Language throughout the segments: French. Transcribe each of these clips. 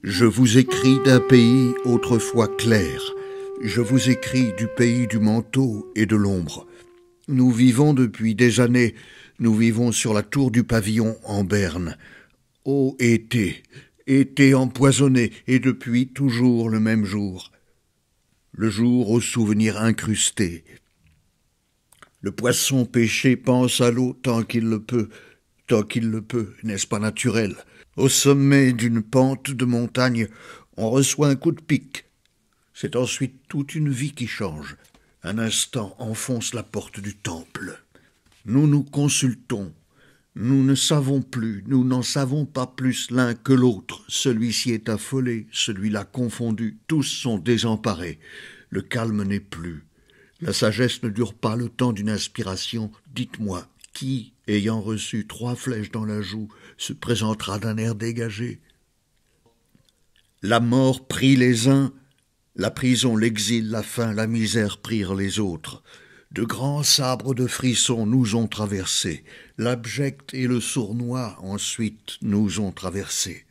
Je vous écris d'un pays autrefois clair. Je vous écris du pays du manteau et de l'ombre. Nous vivons depuis des années, nous vivons sur la tour du pavillon en Berne. Ô été, été empoisonné, et depuis toujours le même jour. Le jour aux souvenirs incrustés. Le poisson pêché pense à l'eau tant qu'il le peut, n'est-ce pas naturel? Au sommet d'une pente de montagne, on reçoit un coup de pic. C'est ensuite toute une vie qui change. Un instant enfonce la porte du temple. Nous nous consultons. Nous ne savons plus, nous n'en savons pas plus l'un que l'autre. Celui-ci est affolé, celui-là confondu, tous sont désemparés. Le calme n'est plus. La sagesse ne dure pas le temps d'une inspiration. Dites-moi, qui, ayant reçu 3 flèches dans la joue, se présentera d'un air dégagé? La mort prit les uns, la prison, l'exil, la faim, la misère prirent les autres. De grands sabres de frissons nous ont traversés. L'abject et le sournois, ensuite, nous ont traversés.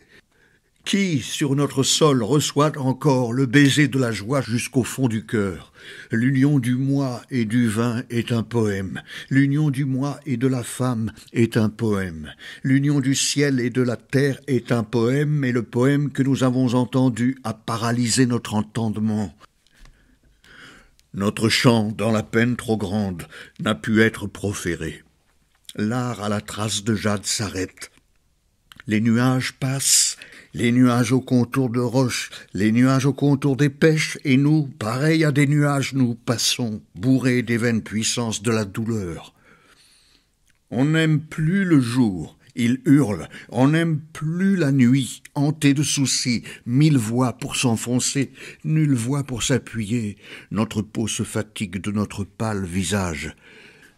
Qui, sur notre sol, reçoit encore le baiser de la joie jusqu'au fond du cœur? L'union du moi et du vin est un poème. L'union du moi et de la femme est un poème. L'union du ciel et de la terre est un poème, et le poème que nous avons entendu a paralysé notre entendement. Notre chant, dans la peine trop grande, n'a pu être proféré. L'art à la trace de jade s'arrête. Les nuages passent, les nuages au contour de roches, les nuages au contour des pêches, et nous, pareils à des nuages, nous passons, bourrés des vaines puissances de la douleur. On n'aime plus le jour, il hurle, on n'aime plus la nuit, hantée de soucis, 1000 voix pour s'enfoncer, nulle voix pour s'appuyer, notre peau se fatigue de notre pâle visage.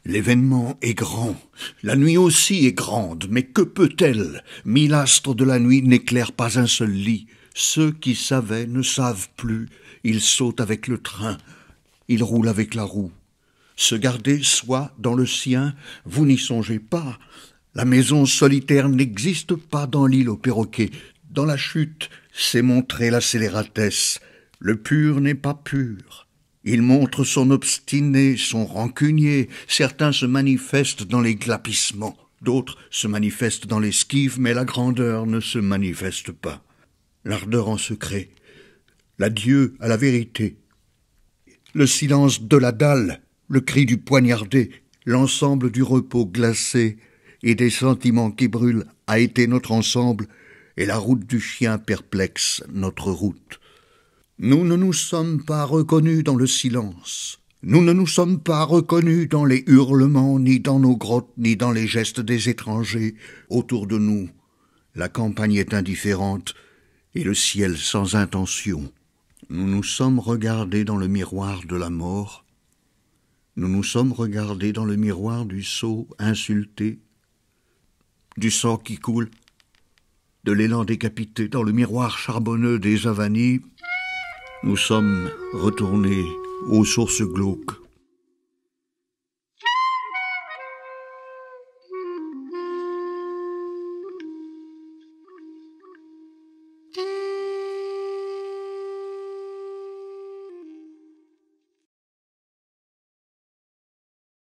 L'événement est grand, la nuit aussi est grande, mais que peut-elle? 1000 astres de la nuit n'éclairent pas un seul lit. Ceux qui savaient ne savent plus, ils sautent avec le train, ils roulent avec la roue. Se garder soi dans le sien, vous n'y songez pas. La maison solitaire n'existe pas dans l'île aux perroquets. Dans la chute, c'est montrer la scélératesse. Le pur n'est pas pur. Il montre son obstiné, son rancunier. Certains se manifestent dans les glapissements, d'autres se manifestent dans l'esquive, mais la grandeur ne se manifeste pas. L'ardeur en secret, l'adieu à la vérité, le silence de la dalle, le cri du poignardé, l'ensemble du repos glacé et des sentiments qui brûlent a été notre ensemble, et la route du chien perplexe notre route. Nous ne nous sommes pas reconnus dans le silence. Nous ne nous sommes pas reconnus dans les hurlements, ni dans nos grottes, ni dans les gestes des étrangers. Autour de nous, la campagne est indifférente et le ciel sans intention. Nous nous sommes regardés dans le miroir de la mort. Nous nous sommes regardés dans le miroir du sceau insulté, du sang qui coule, de l'élan décapité, dans le miroir charbonneux des avanies. Nous sommes retournés aux sources glauques.